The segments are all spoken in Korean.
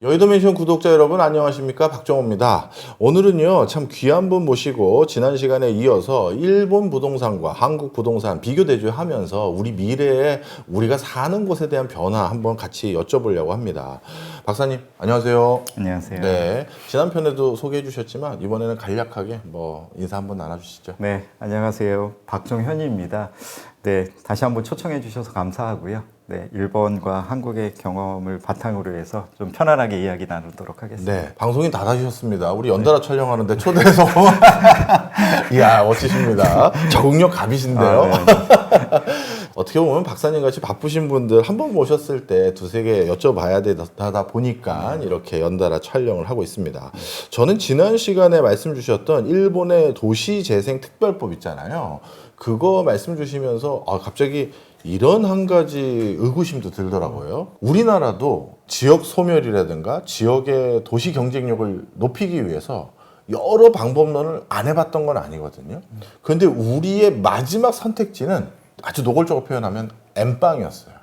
여의도맨션 구독자 여러분 안녕하십니까, 박정호입니다. 오늘은요 참 귀한 분 모시고 지난 시간에 이어서 일본 부동산과 한국 부동산 비교 대조하면서 우리 미래에 우리가 사는 곳에 대한 변화 한번 같이 여쭤보려고 합니다. 박사님 안녕하세요. 안녕하세요. 네, 지난 편에도 소개해 주셨지만 이번에는 간략하게 인사 한번 나눠주시죠. 네, 안녕하세요. 박종현입니다. 네, 다시 한번 초청해 주셔서 감사하고요. 네, 일본과 한국의 경험을 바탕으로 해서 좀 편안하게 이야기 나누도록 하겠습니다. 네, 방송인 다 다셨습니다. 우리 연달아 촬영하는데 초대해서 이야 멋지십니다. 적응력 갑이신데요. 어떻게 보면 박사님 같이 바쁘신 분들 한 번 모셨을 때 두세 개 여쭤봐야 되다 보니까 이렇게 연달아 촬영을 하고 있습니다. 저는 지난 시간에 말씀 주셨던 일본의 도시재생특별법 있잖아요. 그거 말씀 주시면서 갑자기 이런 한 가지 의구심도 들더라고요. 우리나라도 지역 소멸이라든가 지역의 도시 경쟁력을 높이기 위해서 여러 방법론을 안 해봤던 건 아니거든요. 그런데 우리의 마지막 선택지는 아주 노골적으로 표현하면 N빵이었어요.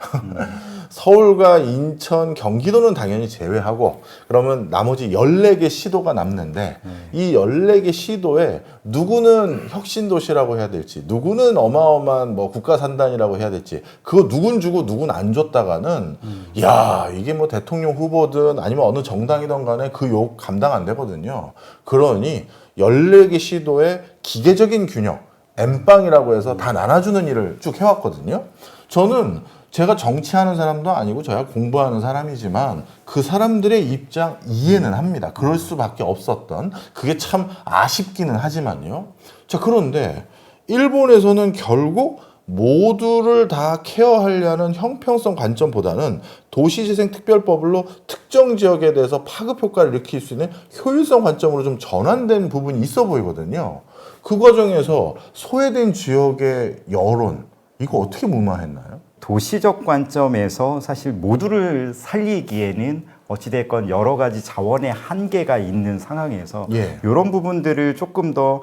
서울과 인천, 경기도는 당연히 제외하고 그러면 나머지 14개 시도가 남는데 이 14개 시도에 누구는 혁신도시라고 해야 될지 누구는 어마어마한 국가산단이라고 해야 될지 그거 누군 주고 누군 안 줬다가는 야 이게 대통령 후보든 아니면 어느 정당이든 간에 그 욕 감당 안 되거든요. 그러니 14개 시도의 기계적인 균형 N빵이라고 해서 다 나눠주는 일을 쭉 해왔거든요. 저는 제가 정치하는 사람도 아니고 저야 공부하는 사람이지만 그 사람들의 입장 이해는 합니다. 그럴 수밖에 없었던 그게 참 아쉽기는 하지만요. 자, 그런데 일본에서는 결국 모두를 다 케어하려는 형평성 관점보다는 도시재생특별법으로 특정 지역에 대해서 파급 효과를 일으킬 수 있는 효율성 관점으로 좀 전환된 부분이 있어 보이거든요. 그 과정에서 소외된 지역의 여론 이거 어떻게 무마했나요? 도시적 관점에서 사실 모두를 살리기에는 어찌됐건 여러 가지 자원의 한계가 있는 상황에서 이런 부분들을 조금 더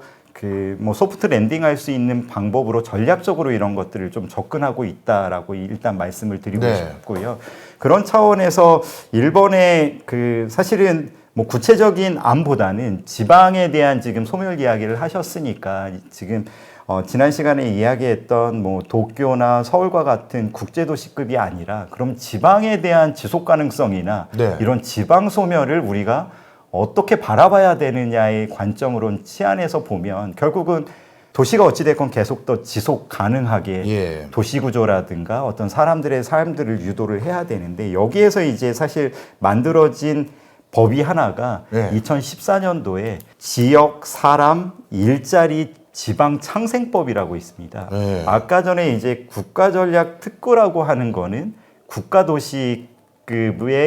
소프트 랜딩 할 수 있는 방법으로 전략적으로 이런 것들을 좀 접근하고 있다라고 일단 말씀을 드리고 싶고요. 그런 차원에서 일본의 사실은 구체적인 안보다는 지방에 대한 지금 소멸 이야기를 하셨으니까 지금 지난 시간에 이야기했던 도쿄나 서울과 같은 국제도시급이 아니라 그럼 지방에 대한 지속 가능성이나 이런 지방 소멸을 우리가 어떻게 바라봐야 되느냐의 관점으로 치안해서 보면 결국은 도시가 어찌됐건 계속 더 지속 가능하게 도시구조라든가 어떤 사람들의 삶들을 유도를 해야 되는데 여기에서 이제 사실 만들어진 법이 하나가 2014년도에 지역, 사람, 일자리 지방 창생법이라고 있습니다. 아까 전에 이제 국가전략특구라고 하는 거는 국가도시급의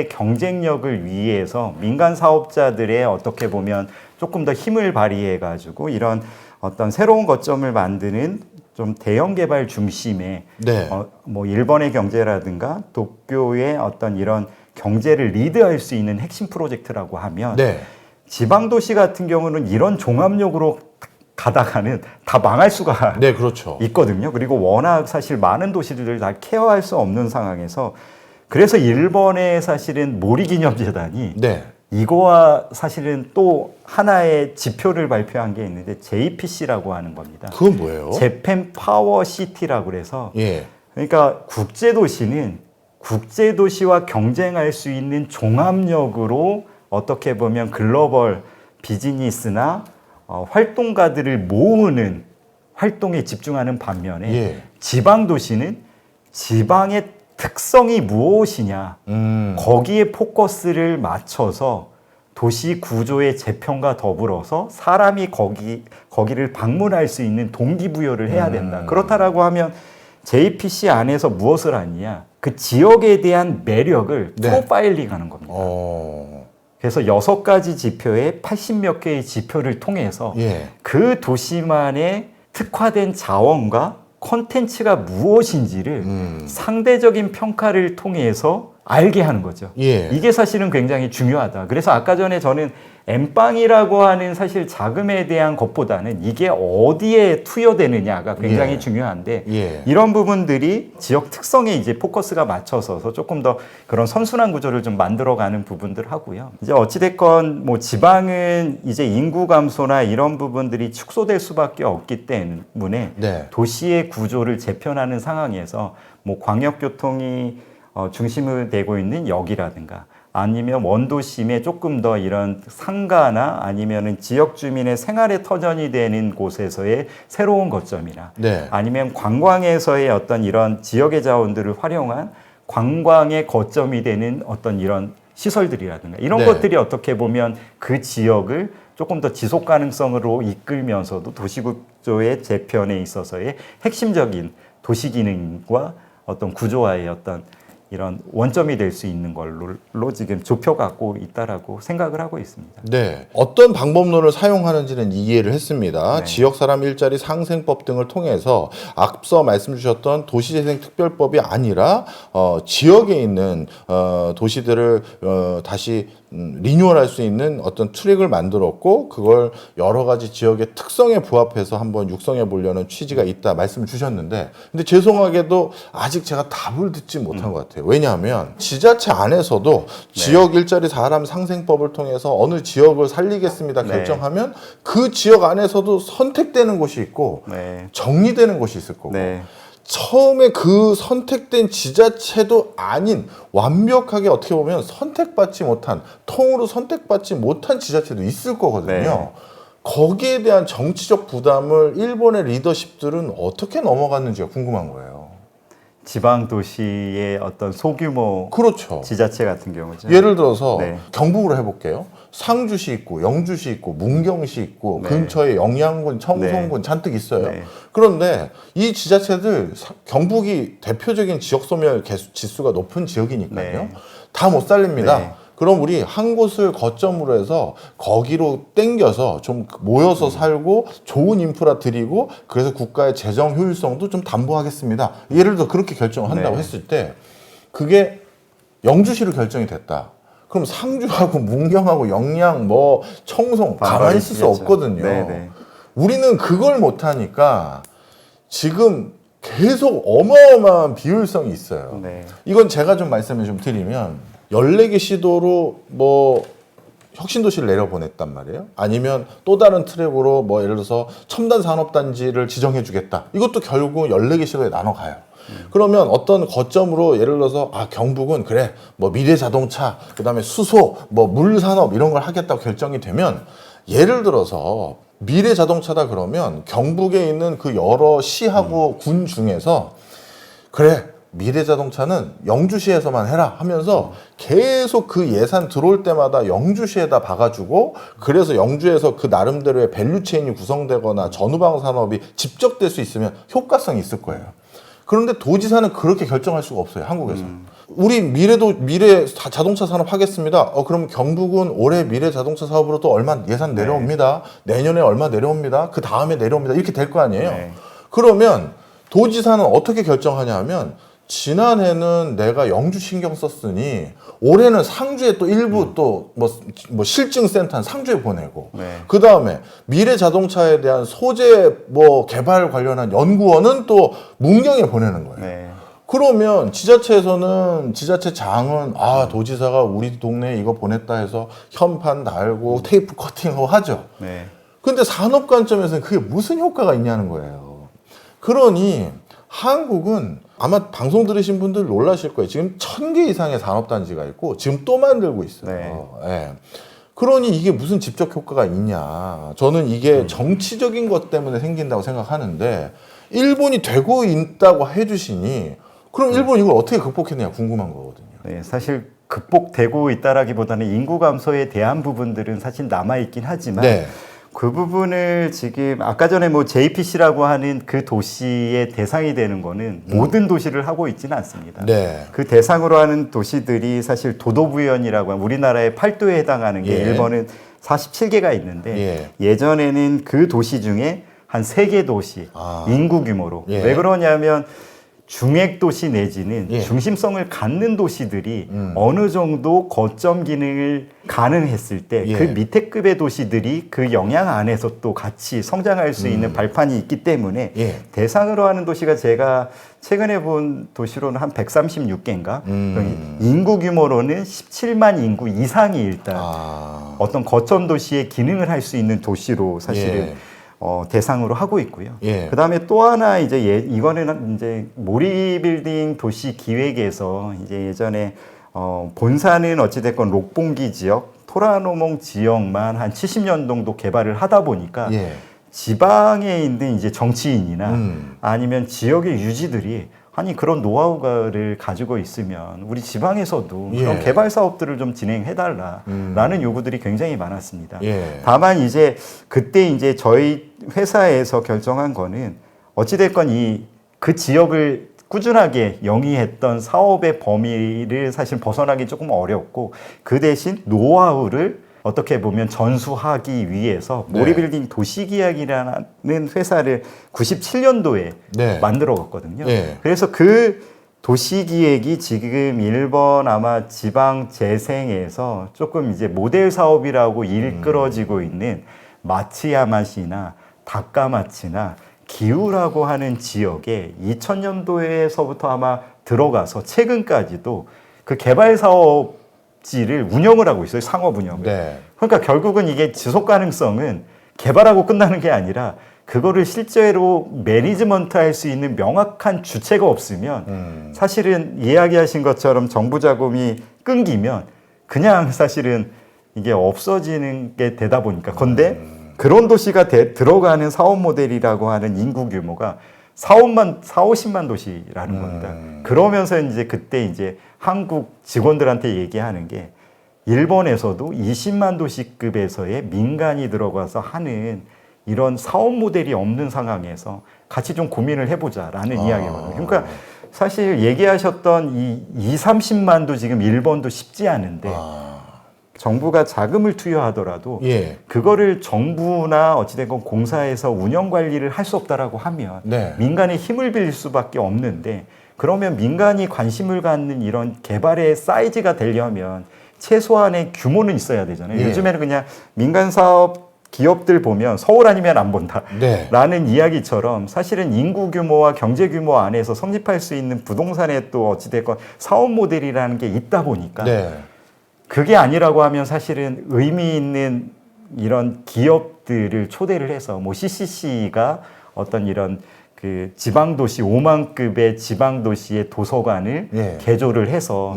경쟁력을 위해서 민간 사업자들의 어떻게 보면 조금 더 힘을 발휘해가지고 이런 어떤 새로운 거점을 만드는 좀 대형 개발 중심의 일본의 경제라든가 도쿄의 어떤 이런 경제를 리드할 수 있는 핵심 프로젝트라고 하면 지방도시 같은 경우는 이런 종합력으로 가다가는 다 망할 수가 있거든요. 그리고 워낙 사실 많은 도시들을 다 케어할 수 없는 상황에서 그래서 일본의 사실은 모리기념재단이 이거와 사실은 또 하나의 지표를 발표한 게 있는데 JPC라고 하는 겁니다. 그건 뭐예요? 재팬 파워 시티라고 그래서 그러니까 국제도시는 국제도시와 경쟁할 수 있는 종합력으로 어떻게 보면 글로벌 비즈니스나 활동가들을 모으는 활동에 집중하는 반면에 지방도시는 지방의 특성이 무엇이냐 거기에 포커스를 맞춰서 도시 구조의 재편과 더불어서 사람이 거기를 방문할 수 있는 동기부여를 해야 된다. 그렇다라고 하면 JPC 안에서 무엇을 하느냐 그 지역에 대한 매력을 프로파일링하는 겁니다. 그래서 6가지 지표에 80몇 개의 지표를 통해서 그 도시만의 특화된 자원과 콘텐츠가 무엇인지를 상대적인 평가를 통해서 알게 하는 거죠. 예. 이게 사실은 굉장히 중요하다. 그래서 아까 전에 저는 엠빵이라고 하는 사실 자금에 대한 것보다는 이게 어디에 투여되느냐가 굉장히 예. 중요한데 예. 이런 부분들이 지역 특성에 이제 포커스가 맞춰서 조금 더 그런 선순환 구조를 좀 만들어가는 부분들 하고요. 이제 어찌됐건 뭐 지방은 이제 인구 감소나 이런 부분들이 축소될 수밖에 없기 때문에 네. 도시의 구조를 재편하는 상황에서 뭐 광역교통이 중심이 되고 있는 역이라든가 아니면 원도심에 조금 더 이런 상가나 아니면은 지역 주민의 생활의 터전이 되는 곳에서의 새로운 거점이나 네. 아니면 관광에서의 어떤 이런 지역의 자원들을 활용한 관광의 거점이 되는 어떤 이런 시설들이라든가 이런 네. 것들이 어떻게 보면 그 지역을 조금 더 지속 가능성으로 이끌면서도 도시구조의 재편에 있어서의 핵심적인 도시 기능과 어떤 구조화의 어떤 이런 원점이 될 수 있는 걸로 지금 좁혀갖고 있다라고 생각을 하고 있습니다. 네. 어떤 방법론을 사용하는지는 이해를 했습니다. 네. 지역사람 일자리 상생법 등을 통해서 앞서 말씀 주셨던 도시재생특별법이 아니라 지역에 있는 도시들을 다시 리뉴얼할 수 있는 어떤 트랙을 만들었고 그걸 여러 가지 지역의 특성에 부합해서 한번 육성해 보려는 취지가 있다 말씀을 주셨는데 근데 죄송하게도 아직 제가 답을 듣지 못한 것 같아요. 왜냐하면 지자체 안에서도 지역 일자리 사람 상생법을 통해서 어느 지역을 살리겠습니다 결정하면 그 지역 안에서도 선택되는 곳이 있고 네. 정리되는 곳이 있을 거고 네. 처음에 그 선택된 지자체도 아닌 완벽하게 어떻게 보면 선택받지 못한 통으로 선택받지 못한 지자체도 있을 거거든요. 네. 거기에 대한 정치적 부담을 일본의 리더십들은 어떻게 넘어갔는지가 궁금한 거예요. 지방 도시의 어떤 소규모 그렇죠. 지자체 같은 경우죠. 예를 들어서 네. 경북으로 해볼게요. 상주시 있고 영주시 있고 문경시 있고 네. 근처에 영양군, 청송군 잔뜩 있어요. 네. 그런데 이 지자체들 경북이 대표적인 지역 소멸 지수가 높은 지역이니까요. 네. 다 못 살립니다. 네. 그럼 우리 한 곳을 거점으로 해서 거기로 땡겨서 좀 모여서 살고 좋은 인프라 드리고 그래서 국가의 재정 효율성도 좀 담보하겠습니다. 예를 들어 그렇게 결정을 한다고 네. 했을 때 그게 영주시로 결정이 됐다. 그럼 상주하고 문경하고 영양 뭐 청송 가만히 있을 수 없거든요. 네네. 우리는 그걸 못하니까 지금 계속 어마어마한 비효율성이 있어요. 네. 이건 제가 좀 말씀을 좀 드리면 14개 시도로 뭐 혁신도시를 내려보냈단 말이에요. 아니면 또 다른 트랙으로 뭐 예를 들어서 첨단 산업단지를 지정해 주겠다. 이것도 결국 14개 시도에 나눠가요. 그러면 어떤 거점으로 예를 들어서 경북은 그래 뭐 미래자동차 그다음에 수소 뭐 물산업 이런 걸 하겠다고 결정이 되면 예를 들어서 미래자동차다 그러면 경북에 있는 그 여러 시하고 군 중에서 그래 미래자동차는 영주시에서만 해라 하면서 계속 그 예산 들어올 때마다 영주시에다 박아주고 그래서 영주에서 그 나름대로의 밸류체인이 구성되거나 전후방 산업이 집적될 수 있으면 효과성이 있을 거예요. 그런데 도지사는 그렇게 결정할 수가 없어요. 한국에서. 우리 미래 자동차 산업 하겠습니다. 그럼 경북은 올해 미래 자동차 사업으로 또 얼마 예산 내려옵니다. 내년에 얼마 내려옵니다. 그 다음에 내려옵니다. 이렇게 될 거 아니에요. 네. 그러면 도지사는 어떻게 결정하냐 하면 지난해는 내가 영주 신경 썼으니 올해는 상주에 또 일부 또 뭐 실증센터는 상주에 보내고 네. 그 다음에 미래 자동차에 대한 소재 뭐 개발 관련한 연구원은 또 문경에 보내는 거예요. 네. 그러면 지자체에서는 지자체장은 도지사가 우리 동네에 이거 보냈다 해서 현판 달고 테이프 커팅하고 하죠. 네. 근데 산업 관점에서는 그게 무슨 효과가 있냐는 거예요. 그러니 한국은 아마 방송 들으신 분들 놀라실 거예요. 지금 1000개 이상의 산업단지가 있고 지금 또 만들고 있어요. 네. 예. 그러니 이게 무슨 직접 효과가 있냐. 저는 이게 정치적인 것 때문에 생긴다고 생각하는데 일본이 되고 있다고 해주시니 그럼 일본 이걸 어떻게 극복했느냐 궁금한 거거든요. 네, 사실 극복되고 있다라기보다는 인구 감소에 대한 부분들은 사실 남아있긴 하지만 네. 그 부분을 지금 아까 전에 뭐 JPC라고 하는 그 도시의 대상이 되는 거는 모든 도시를 하고 있지는 않습니다. 네. 그 대상으로 하는 도시들이 사실 도도부현이라고 하는 우리나라의 8도에 해당하는 게 예. 일본은 47개가 있는데 예. 예전에는 그 도시 중에 한 3개 도시 인구 규모로 예. 왜 그러냐면 중액 도시 내지는 예. 중심성을 갖는 도시들이 어느 정도 거점 기능을 가능했을 때 그 예. 밑에 급의 도시들이 그 영향 안에서 또 같이 성장할 수 있는 발판이 있기 때문에 예. 대상으로 하는 도시가 제가 최근에 본 도시로는 한 136개인가 인구 규모로는 17만 인구 이상이 일단 어떤 거점 도시의 기능을 할 수 있는 도시로 사실은 예. 대상으로 하고 있고요. 예. 그 다음에 또 하나 이제 이거는 이제 모리빌딩 도시 기획에서 이제 예전에 본사는 어찌됐건 록봉기 지역, 토라노몽 지역만 한 70년 정도 개발을 하다 보니까 예. 지방에 있는 이제 정치인이나 아니면 지역의 유지들이 아니 그런 노하우를 가지고 있으면 우리 지방에서도 그런 예. 개발 사업들을 좀 진행해달라라는 요구들이 굉장히 많았습니다. 예. 다만 이제 그때 이제 저희 회사에서 결정한 거는 어찌됐건 그 지역을 꾸준하게 영위했던 사업의 범위를 사실 벗어나기 조금 어렵고 그 대신 노하우를 어떻게 보면 전수하기 위해서 네. 모리빌딩 도시기획이라는 회사를 97년도에 네. 만들어갔거든요. 네. 그래서 그 도시기획이 지금 일본 아마 지방 재생에서 조금 이제 모델 사업이라고 이끌어지고 있는 마츠야마시나 다카마치나 기우라고 하는 지역에 2000년도에서부터 아마 들어가서 최근까지도 그 개발 사업지를 운영을 하고 있어요. 상업 운영을. 네. 그러니까 결국은 이게 지속 가능성은 개발하고 끝나는 게 아니라 그거를 실제로 매니지먼트 할 수 있는 명확한 주체가 없으면 사실은 이야기하신 것처럼 정부 자금이 끊기면 그냥 사실은 이게 없어지는 게 되다 보니까 근데 그런 도시가 들어가는 사업 모델이라고 하는 인구 규모가 50만 도시라는 겁니다. 그러면서 이제 그때 이제 한국 직원들한테 얘기하는 게 일본에서도 20만 도시급에서의 민간이 들어가서 하는 이런 사업 모델이 없는 상황에서 같이 좀 고민을 해보자라는 이야기거든요. 그러니까 사실 얘기하셨던 이 30만도 지금 일본도 쉽지 않은데 정부가 자금을 투여하더라도 예. 그거를 정부나 어찌됐건 공사에서 운영 관리를 할 수 없다라고 하면 네. 민간의 힘을 빌릴 수밖에 없는데 그러면 민간이 관심을 갖는 이런 개발의 사이즈가 되려면 최소한의 규모는 있어야 되잖아요. 예. 요즘에는 그냥 민간 사업 기업들 보면 서울 아니면 안 본다. 네. 라는 이야기처럼 사실은 인구 규모와 경제 규모 안에서 성립할 수 있는 부동산의 또 어찌됐건 사업 모델이라는 게 있다 보니까 네. 그게 아니라고 하면 사실은 의미 있는 이런 기업들을 초대를 해서 뭐 CCC가 어떤 이런 그 지방도시 5만급의 지방도시의 도서관을 예. 개조를 해서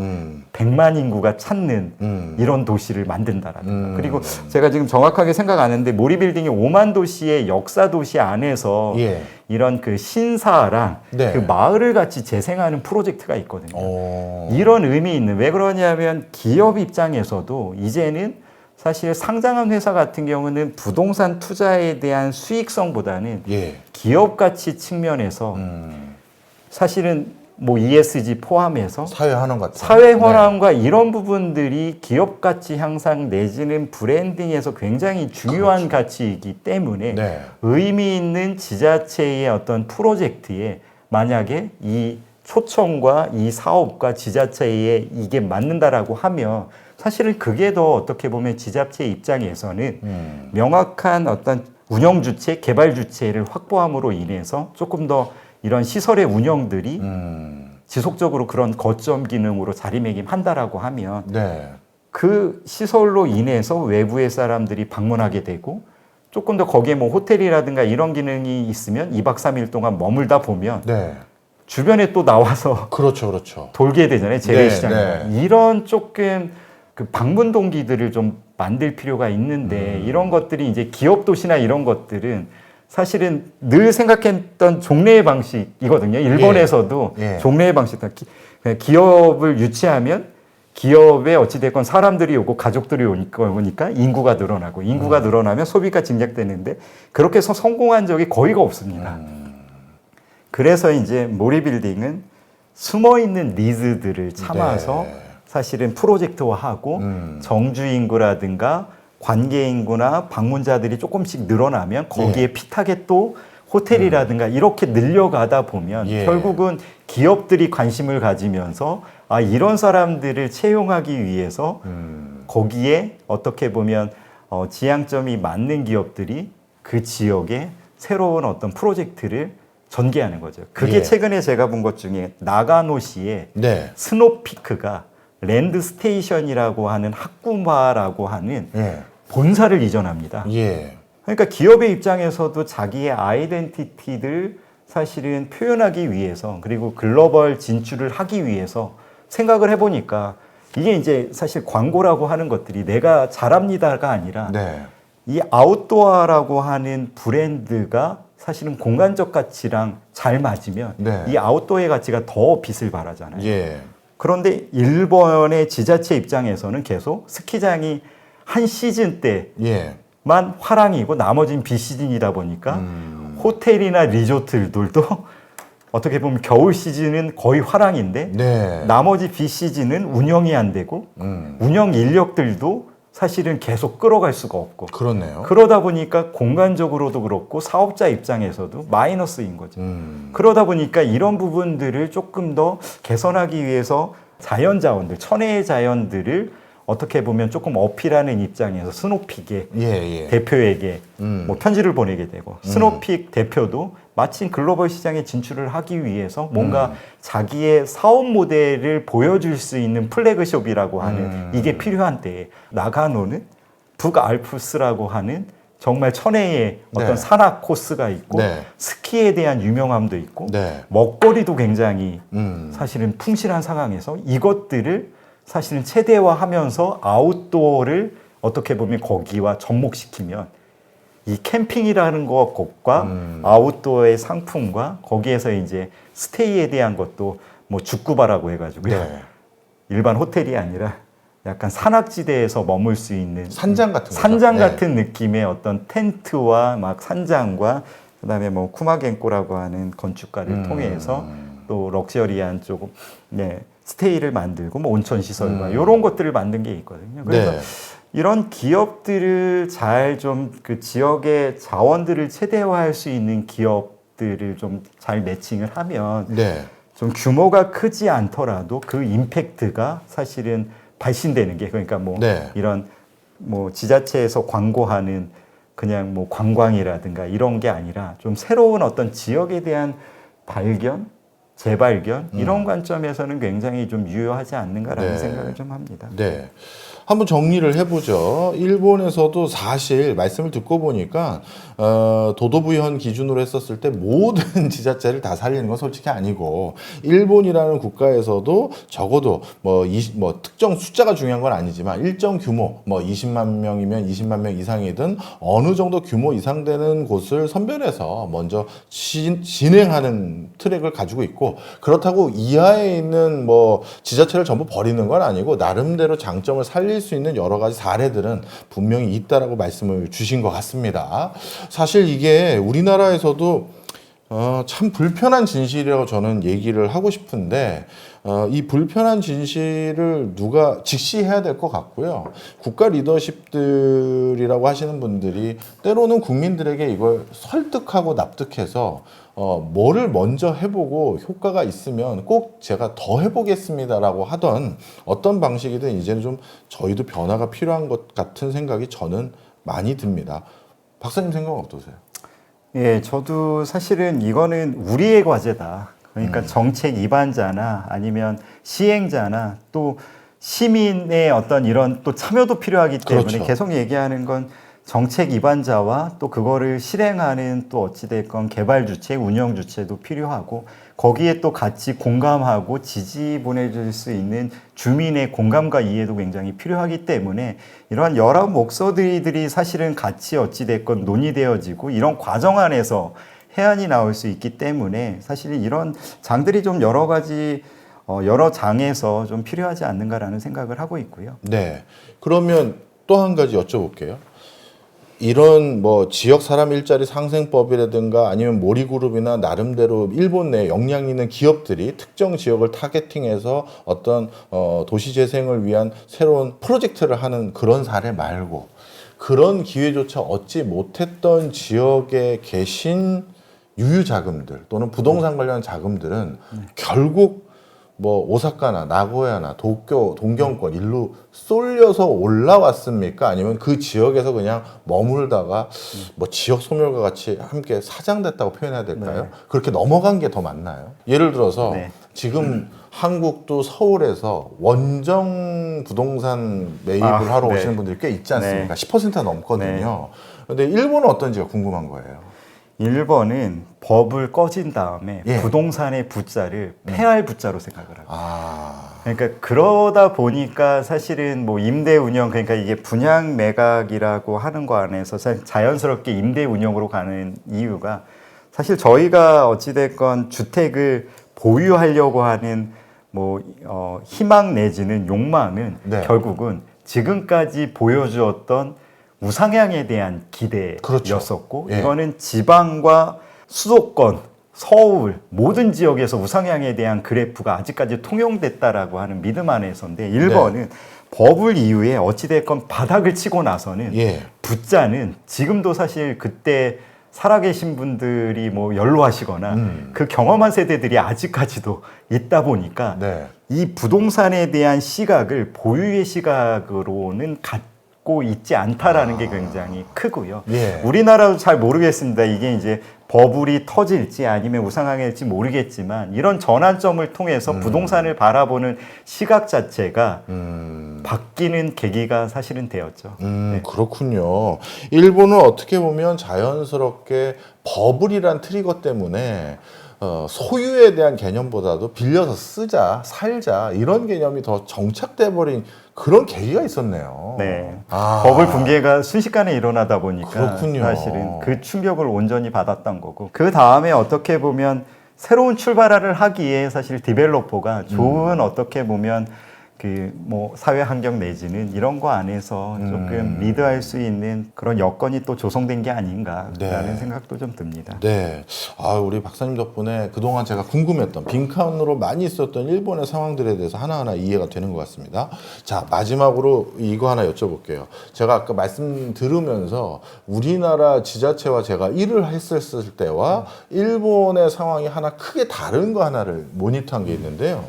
100만 인구가 찾는 이런 도시를 만든다라든가 그리고 제가 지금 정확하게 생각 안 했는데 모리빌딩이 5만 도시의 역사 도시 안에서 예. 이런 그 신사랑 네. 그 마을을 같이 재생하는 프로젝트가 있거든요. 오. 이런 의미 있는 왜 그러냐면 기업 입장에서도 이제는 사실 상장한 회사 같은 경우는 부동산 투자에 대한 수익성보다는 예. 기업 가치 측면에서 사실은 뭐 ESG 포함해서 사회 환원 같은. 사회 환원과 이런 부분들이 기업 가치 향상 내지는 브랜딩에서 굉장히 중요한 가치이기 때문에 네. 의미 있는 지자체의 어떤 프로젝트에 만약에 이 초청과 이 사업과 지자체에 이게 맞는다라고 하면 사실은 그게 더 어떻게 보면 지자체 입장에서는 명확한 어떤 운영 주체, 개발 주체를 확보함으로 인해서 조금 더 이런 시설의 운영들이 지속적으로 그런 거점 기능으로 자리매김한다라고 하면 네. 그 시설로 인해서 외부의 사람들이 방문하게 되고 조금 더 거기에 뭐 호텔이라든가 이런 기능이 있으면 2박 3일 동안 머물다 보면 네. 주변에 또 나와서 그렇죠, 그렇죠. 돌게 되잖아요. 재래시장에. 네. 이런 조금 그 방문 동기들을 좀 만들 필요가 있는데 이런 것들이 이제 기업 도시나 이런 것들은 사실은 늘 생각했던 종래의 방식이거든요. 일본에서도 예. 종래의 방식. 기업을 유치하면 기업에 어찌됐건 사람들이 오고 가족들이 오니까 인구가 늘어나고 인구가 늘어나면 소비가 증액되는데 그렇게 해서 성공한 적이 거의가 없습니다. 그래서 이제 모리빌딩은 숨어있는 니즈들을 참아서 네. 사실은 프로젝트화하고 정주 인구라든가 관계 인구나 방문자들이 조금씩 늘어나면 거기에 핏하게 또 호텔이라든가 이렇게 늘려가다 보면 예. 결국은 기업들이 관심을 가지면서 아, 이런 사람들을 채용하기 위해서 거기에 어떻게 보면 지향점이 맞는 기업들이 그 지역에 새로운 어떤 프로젝트를 전개하는 거죠. 그게 예. 최근에 제가 본 것 중에 나가노시에 네. 스노피크가 랜드 스테이션이라고 하는 학구마라고 하는 예. 본사를 이전합니다. 예. 그러니까 기업의 입장에서도 자기의 아이덴티티를 사실은 표현하기 위해서 그리고 글로벌 진출을 하기 위해서 생각을 해보니까 이게 이제 사실 광고라고 하는 것들이 내가 잘합니다가 아니라 네. 이 아웃도어라고 하는 브랜드가 사실은 공간적 가치랑 잘 맞으면 네. 이 아웃도어의 가치가 더 빛을 발하잖아요. 예. 그런데 일본의 지자체 입장에서는 계속 스키장이 한 시즌 때 예. 만 화랑이고 나머지는 비시즌이다 보니까 호텔이나 리조트들도 어떻게 보면 겨울 시즌은 거의 화랑인데 네. 나머지 비시즌은 운영이 안 되고 운영 인력들도 사실은 계속 끌어갈 수가 없고 그렇네요. 그러다 보니까 공간적으로도 그렇고 사업자 입장에서도 마이너스인 거죠. 그러다 보니까 이런 부분들을 조금 더 개선하기 위해서 자연 자원들, 천혜의 자연들을 어떻게 보면 조금 어필하는 입장에서 스노픽의 예. 대표에게 뭐 편지를 보내게 되고 스노픽 대표도 마침 글로벌 시장에 진출을 하기 위해서 뭔가 자기의 사업 모델을 보여줄 수 있는 플래그숍이라고 하는 이게 필요한 때에 나가노는 북알프스라고 하는 정말 천혜의 어떤 네. 산악 코스가 있고 네. 스키에 대한 유명함도 있고 네. 먹거리도 굉장히 음. 사실은 풍실한 상황에서 이것들을 사실은 최대화하면서 아웃도어를 어떻게 보면 거기와 접목시키면 이 캠핑이라는 것과 아웃도어의 상품과 거기에서 이제 스테이에 대한 것도 뭐 죽구바라고 해가지고요. 네. 일반 호텔이 아니라 약간 산악지대에서 머물 수 있는 산장 같은 거죠. 산장 네. 같은 느낌의 어떤 텐트와 막 산장과 그다음에 뭐 쿠마겐코라고 하는 건축가를 통해서 또 럭셔리한 조금 네, 스테이를 만들고 뭐 온천 시설과 이런 것들을 만든 게 있거든요. 그래서 네. 이런 기업들을 잘 좀 그 지역의 자원들을 최대화할 수 있는 기업들을 좀 잘 매칭을 하면 네. 좀 규모가 크지 않더라도 그 임팩트가 사실은 발신되는 게 그러니까 뭐 네. 이런 뭐 지자체에서 광고하는 그냥 뭐 관광이라든가 이런 게 아니라 좀 새로운 어떤 지역에 대한 발견, 재발견 이런 관점에서는 굉장히 좀 유효하지 않는가라는 네. 생각을 좀 합니다. 네. 한번 정리를 해보죠. 일본에서도 사실 말씀을 듣고 보니까 도도부현 기준으로 했었을 때 모든 지자체를 다 살리는 건 솔직히 아니고 일본이라는 국가에서도 적어도 뭐 특정 숫자가 중요한 건 아니지만 일정 규모 뭐 20만 명이면 20만 명 이상이든 어느 정도 규모 이상 되는 곳을 선별해서 먼저 진행하는 트랙을 가지고 있고 그렇다고 이하에 있는 뭐 지자체를 전부 버리는 건 아니고 나름대로 장점을 살릴 수 있는 여러 가지 사례들은 분명히 있다라고 말씀을 주신 것 같습니다. 사실 이게 우리나라에서도 참 불편한 진실이라고 저는 얘기를 하고 싶은데 이 불편한 진실을 누가 직시해야 될 것 같고요. 국가 리더십들이라고 하시는 분들이 때로는 국민들에게 이걸 설득하고 납득해서 뭐를 먼저 해보고 효과가 있으면 꼭 제가 더 해보겠습니다라고 하던 어떤 방식이든 이제는 좀 저희도 변화가 필요한 것 같은 생각이 저는 많이 듭니다. 박사님 생각은 어떠세요? 예, 저도 사실은 이거는 우리의 과제다. 그러니까 정책 입안자나 아니면 시행자나 또 시민의 어떤 이런 또 참여도 필요하기 때문에 그렇죠. 계속 얘기하는 건 정책 입안자와 또 그거를 실행하는 또 어찌됐건 개발 주체, 운영 주체도 필요하고 거기에 또 같이 공감하고 지지 보내줄 수 있는 주민의 공감과 이해도 굉장히 필요하기 때문에 이러한 여러 목소리들이 사실은 같이 어찌됐건 논의되어지고 이런 과정 안에서 해안이 나올 수 있기 때문에 사실 이런 장들이 좀 여러 가지 여러 장에서 좀 필요하지 않는가라는 생각을 하고 있고요. 네. 그러면 또 한 가지 여쭤볼게요. 이런 뭐 지역 사람 일자리 상생법이라든가 아니면 모리그룹이나 나름대로 일본 내 역량 있는 기업들이 특정 지역을 타겟팅해서 어떤 도시 재생을 위한 새로운 프로젝트를 하는 그런 사례 말고 그런 기회조차 얻지 못했던 지역에 계신 유유 자금들 또는 부동산 관련 자금들은 결국 뭐 오사카나 나고야나 도쿄, 동경권 일로 쏠려서 올라왔습니까? 아니면 그 지역에서 그냥 머물다가 뭐 지역 소멸과 같이 함께 사장됐다고 표현해야 될까요? 네. 그렇게 넘어간 게 더 맞나요? 예를 들어서 네. 지금 한국도 서울에서 원정 부동산 매입을 하러 네. 오시는 분들이 꽤 있지 않습니까? 네. 10%가 넘거든요. 근데 일본은 어떤지가 궁금한 거예요. 일본은 법을 꺼진 다음에 예. 부동산의 부자를 폐할 부자로 생각을 하고. 아, 그러니까 그러다 보니까 사실은 뭐 임대 운영, 그러니까 이게 분양 매각이라고 하는 거 안에서 자연스럽게 임대 운영으로 가는 이유가, 사실 저희가 어찌됐건 주택을 보유하려고 하는 뭐 희망 내지는 욕망은 네. 결국은 지금까지 보여주었던 우상향에 대한 기대였었고, 그렇죠. 예. 이거는 지방과 수도권, 서울 모든 지역에서 우상향에 대한 그래프가 아직까지 통용됐다라고 하는 믿음 안에서인데, 일본은 버블 이후에 어찌됐건 바닥을 치고 나서는 예. 부자는 지금도 사실 그때 살아계신 분들이 뭐 연로하시거나 그 경험한 세대들이 아직까지도 있다 보니까 네. 이 부동산에 대한 시각을 보유의 시각으로는 갖고 있지 않다라는 게 굉장히 크고요. 예. 우리나라도 잘 모르겠습니다. 이게 이제 버블이 터질지 아니면 우상향일지 모르겠지만, 이런 전환점을 통해서 부동산을 바라보는 시각 자체가 바뀌는 계기가 사실은 되었죠. 네. 그렇군요. 일본은 어떻게 보면 자연스럽게 버블이란 트리거 때문에 소유에 대한 개념보다도 빌려서 쓰자, 살자 이런 개념이 더 정착돼 버린 그런 계기가 있었네요. 네. 아. 버블 붕괴가 순식간에 일어나다 보니까 그렇군요. 사실은 그 충격을 온전히 받았던 거고, 그 다음에 어떻게 보면 새로운 출발을 하기에 사실 디벨로퍼가 좋은 어떻게 보면 그 뭐 사회 환경 내지는 이런 거 안에서 조금 리드할 수 있는 그런 여건이 또 조성된 게 아닌가라는 네. 생각도 좀 듭니다. 네. 아, 우리 박사님 덕분에 그동안 제가 궁금했던 빈칸으로 많이 있었던 일본의 상황들에 대해서 하나하나 이해가 되는 것 같습니다. 자, 마지막으로 이거 하나 여쭤볼게요. 제가 아까 말씀 들으면서 우리나라 지자체와 제가 일을 했었을 때와 일본의 상황이 하나 크게 다른 거 하나를 모니터한 게 있는데요.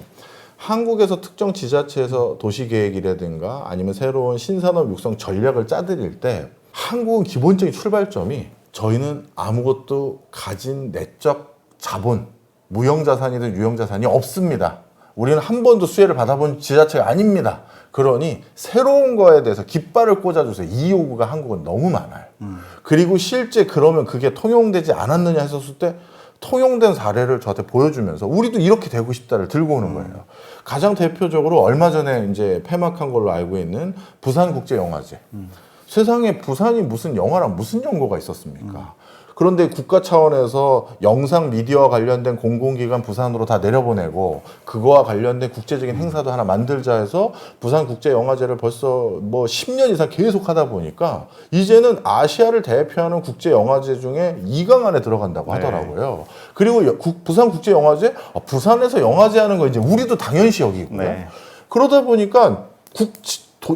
한국에서 특정 지자체에서 도시계획이라든가 아니면 새로운 신산업 육성 전략을 짜드릴 때 한국은 기본적인 출발점이 저희는 아무것도 가진 내적 자본, 무형자산이든 유형자산이 없습니다. 우리는 한 번도 수혜를 받아본 지자체가 아닙니다. 그러니 새로운 거에 대해서 깃발을 꽂아주세요. 이 요구가 한국은 너무 많아요. 그리고 실제 그러면 그게 통용되지 않았느냐 했었을 때 통용된 사례를 저한테 보여주면서 우리도 이렇게 되고 싶다를 들고 오는 거예요. 가장 대표적으로 얼마 전에 이제 폐막한 걸로 알고 있는 부산국제영화제. 세상에 부산이 무슨 영화랑 무슨 연고가 있었습니까? 그런데 국가 차원에서 영상 미디어와 관련된 공공기관 부산으로 다 내려보내고 그거와 관련된 국제적인 행사도 하나 만들자 해서 부산국제영화제를 벌써 뭐 10년 이상 계속 하다 보니까 이제는 아시아를 대표하는 국제영화제 중에 2강 안에 들어간다고 하더라고요. 그리고 부산국제영화제, 부산에서 영화제 하는 거 이제 우리도 당연시 여기고요. 네. 그러다 보니까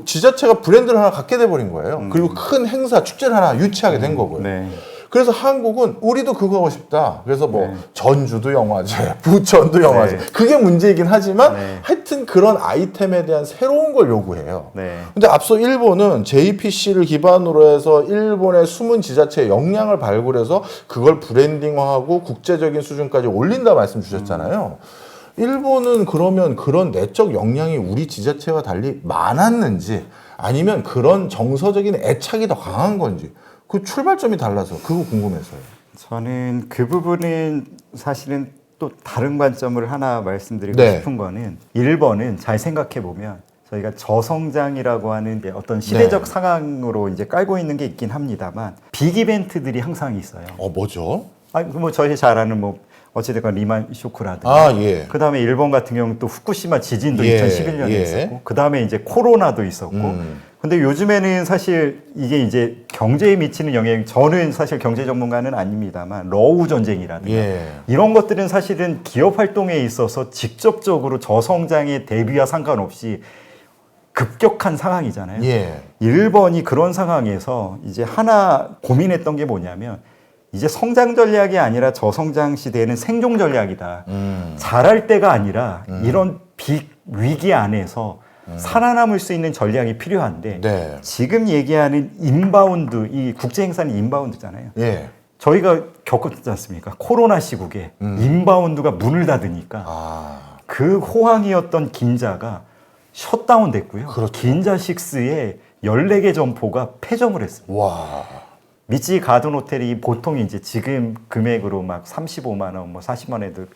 지자체가 브랜드를 하나 갖게 돼버린 거예요. 그리고 큰 행사, 축제를 하나 유치하게 된 거고요. 네. 그래서 한국은 우리도 그거 하고 싶다. 그래서 뭐 전주도 영화제, 부천도 영화제. 네. 그게 문제이긴 하지만 네. 하여튼 그런 아이템에 대한 새로운 걸 요구해요. 네. 근데 앞서 일본은 JPC를 기반으로 해서 일본의 숨은 지자체의 역량을 발굴해서 그걸 브랜딩화하고 국제적인 수준까지 올린다 말씀 주셨잖아요. 일본은 그러면 그런 내적 역량이 우리 지자체와 달리 많았는지 아니면 그런 정서적인 애착이 더 강한 건지 그 출발점이 달라서 그거 궁금해서요. 저는 그 부분은 사실은 또 다른 관점을 하나 말씀드리고 네. 싶은 거는, 일본은 잘 생각해 보면 저희가 저성장이라고 하는 어떤 시대적 네. 상황으로 이제 깔고 있는 게 있긴 합니다만 빅 이벤트들이 항상 있어요. 뭐죠? 아니 뭐 저희 잘 아는 뭐 어찌됐건 리만 쇼크라든가, 아, 예. 그 다음에 일본 같은 경우는 또 후쿠시마 지진도 예, 2011년에 예. 있었고, 그 다음에 이제 코로나도 있었고. 근데 요즘에는 사실 이게 이제 경제에 미치는 영향, 저는 사실 경제 전문가는 아닙니다만 러우 전쟁이라든가 예. 이런 것들은 사실은 기업 활동에 있어서 직접적으로 저성장의 대비와 상관없이 급격한 상황이잖아요. 예. 일본이 그런 상황에서 이제 하나 고민했던 게 뭐냐면, 이제 성장 전략이 아니라 저성장 시대에는 생존 전략이다. 잘할 때가 아니라 이런 위기 안에서 살아남을 수 있는 전략이 필요한데 네. 지금 얘기하는 인바운드, 이 국제 행사는 인바운드잖아요. 예. 저희가 겪었지 않습니까? 코로나 시국에 인바운드가 문을 닫으니까 그 호황이었던 긴자가 셧다운 됐고요. 그렇죠. 긴자 6의 14개 점포가 폐점을 했습니다. 와. 미치 가든 호텔이 보통 이제 지금 금액으로 막 35만 원, 뭐 40만 원에도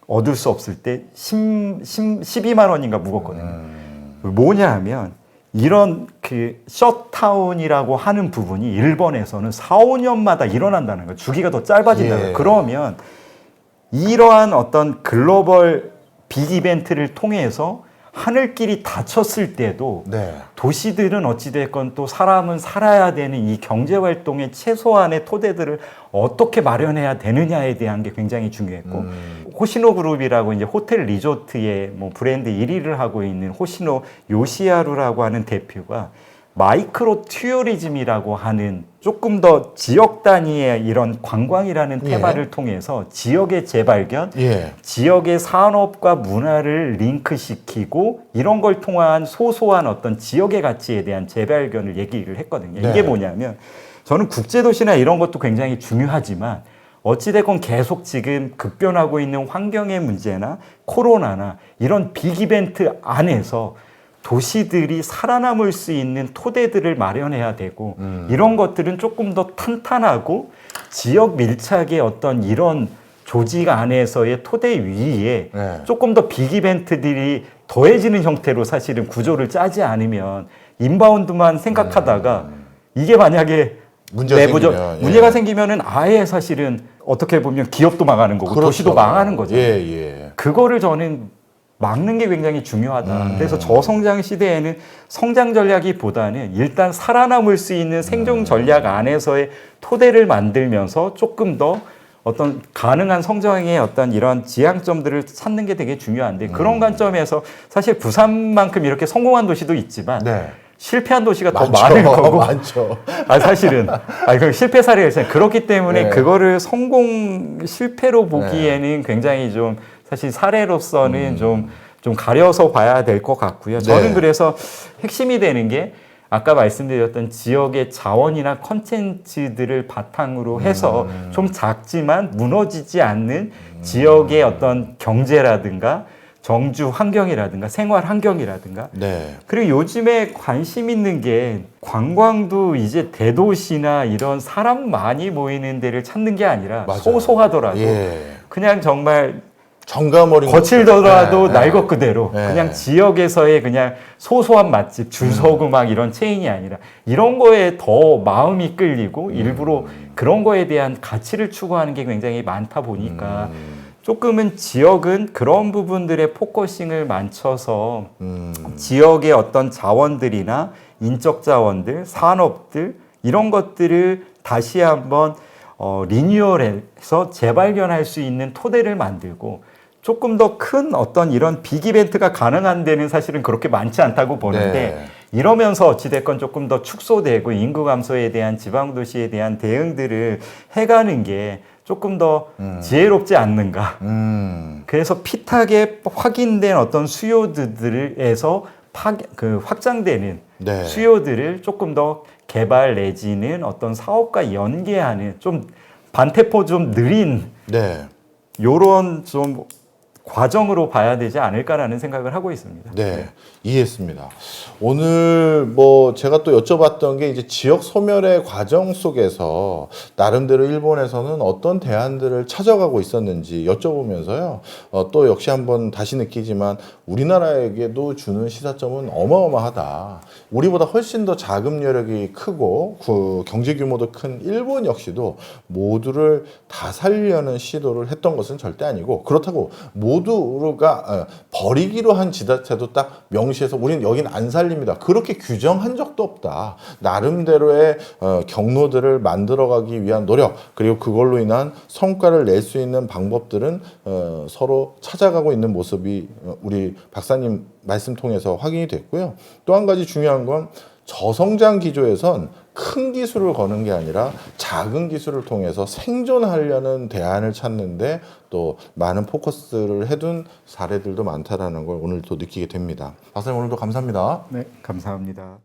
얻을 수 없을 때 12만 원인가 묵었거든요. 뭐냐 하면 이런 그 셧다운이라고 하는 부분이 일본에서는 4, 5년마다 일어난다는 거예요. 주기가 더 짧아진다는 거예요. 그러면 이러한 어떤 글로벌 빅 이벤트를 통해서 하늘길이 닫혔을 때도 네. 도시들은 어찌됐건 또 사람은 살아야 되는 이 경제활동의 최소한의 토대들을 어떻게 마련해야 되느냐에 대한 게 굉장히 중요했고 호시노 그룹이라고 이제 호텔 리조트의 뭐 브랜드 1위를 하고 있는 호시노 요시하루라고 하는 대표가 마이크로 튜어리즘이라고 하는 조금 더 지역 단위의 이런 관광이라는 테마를 통해서 지역의 재발견, 지역의 산업과 문화를 링크시키고 이런 걸 통한 소소한 어떤 지역의 가치에 대한 재발견을 얘기를 했거든요. 이게 뭐냐면 저는 국제도시나 이런 것도 굉장히 중요하지만 어찌됐건 계속 지금 급변하고 있는 환경의 문제나 코로나나 이런 빅 이벤트 안에서 도시들이 살아남을 수 있는 토대들을 마련해야 되고 이런 것들은 조금 더 탄탄하고 지역 밀착의 어떤 이런 조직 안에서의 토대 위에 조금 더 빅 이벤트들이 더해지는 형태로 사실은 구조를 짜지 않으면 인바운드만 생각하다가 이게 만약에 문제가 생기면은 아예 사실은 어떻게 보면 기업도 망하는 거고 그렇죠. 도시도 망하는 거죠. 예. 그거를 저는 막는 게 굉장히 중요하다. 그래서 저성장 시대에는 성장 전략이보다는 일단 살아남을 수 있는 생존 전략 안에서의 토대를 만들면서 조금 더 어떤 가능한 성장의 어떤 이런 지향점들을 찾는 게 되게 중요한데 그런 관점에서 사실 부산만큼 이렇게 성공한 도시도 있지만 실패한 도시가 더 많을 거고. 많죠. 사실은. 그 실패 사례가 있어요. 그렇기 때문에 그거를 성공, 실패로 보기에는 굉장히 좀 사실 사례로서는 좀 가려서 봐야 될 것 같고요. 저는 그래서 핵심이 되는 게 아까 말씀드렸던 지역의 자원이나 컨텐츠들을 바탕으로 해서 좀 작지만 무너지지 않는 지역의 어떤 경제라든가 정주 환경이라든가 생활 환경이라든가 그리고 요즘에 관심 있는 게 관광도 이제 대도시나 이런 사람 많이 모이는 데를 찾는 게 아니라 소소하더라도 그냥 정말 정감어린 거칠더라도 날 것 그대로 그냥 지역에서의 그냥 소소한 맛집 줄 서고 막 이런 체인이 아니라 이런 거에 더 마음이 끌리고 일부러 그런 거에 대한 가치를 추구하는 게 굉장히 많다 보니까 조금은 지역은 그런 부분들의 포커싱을 맞춰서 지역의 어떤 자원들이나 인적 자원들, 산업들 이런 것들을 다시 한번 리뉴얼해서 재발견할 수 있는 토대를 만들고 조금 더 큰 어떤 이런 빅 이벤트가 가능한 데는 사실은 그렇게 많지 않다고 보는데 이러면서 어찌됐건 조금 더 축소되고 인구 감소에 대한 지방도시에 대한 대응들을 해가는 게 조금 더 지혜롭지 않는가. 그래서 핏하게 확인된 어떤 수요들에서 확장되는 수요들을 조금 더 개발 내지는 어떤 사업과 연계하는 좀 반템포 좀 느린 요런 좀 과정으로 봐야 되지 않을까라는 생각을 하고 있습니다. 이해했습니다. 오늘 뭐 제가 또 여쭤봤던 게 이제 지역 소멸의 과정 속에서 나름대로 일본에서는 어떤 대안들을 찾아가고 있었는지 여쭤보면서요. 또 역시 한번 다시 느끼지만 우리나라에게도 주는 시사점은 어마어마하다. 우리보다 훨씬 더 자금 여력이 크고 그 경제 규모도 큰 일본 역시도 모두를 다 살리려는 시도를 했던 것은 절대 아니고 그렇다고 모두가 버리기로 한 지자체도 딱 명시해서 우리는 여긴 안 살립니다. 그렇게 규정한 적도 없다. 나름대로의 경로들을 만들어가기 위한 노력 그리고 그걸로 인한 성과를 낼 수 있는 방법들은 서로 찾아가고 있는 모습이 우리 박사님 말씀 통해서 확인이 됐고요. 또 한 가지 중요한 건 저성장 기조에선 큰 기술을 거는 게 아니라 작은 기술을 통해서 생존하려는 대안을 찾는데 또 많은 포커스를 해둔 사례들도 많다라는 걸 오늘 또 느끼게 됩니다. 박사님 오늘도 감사합니다. 네, 감사합니다.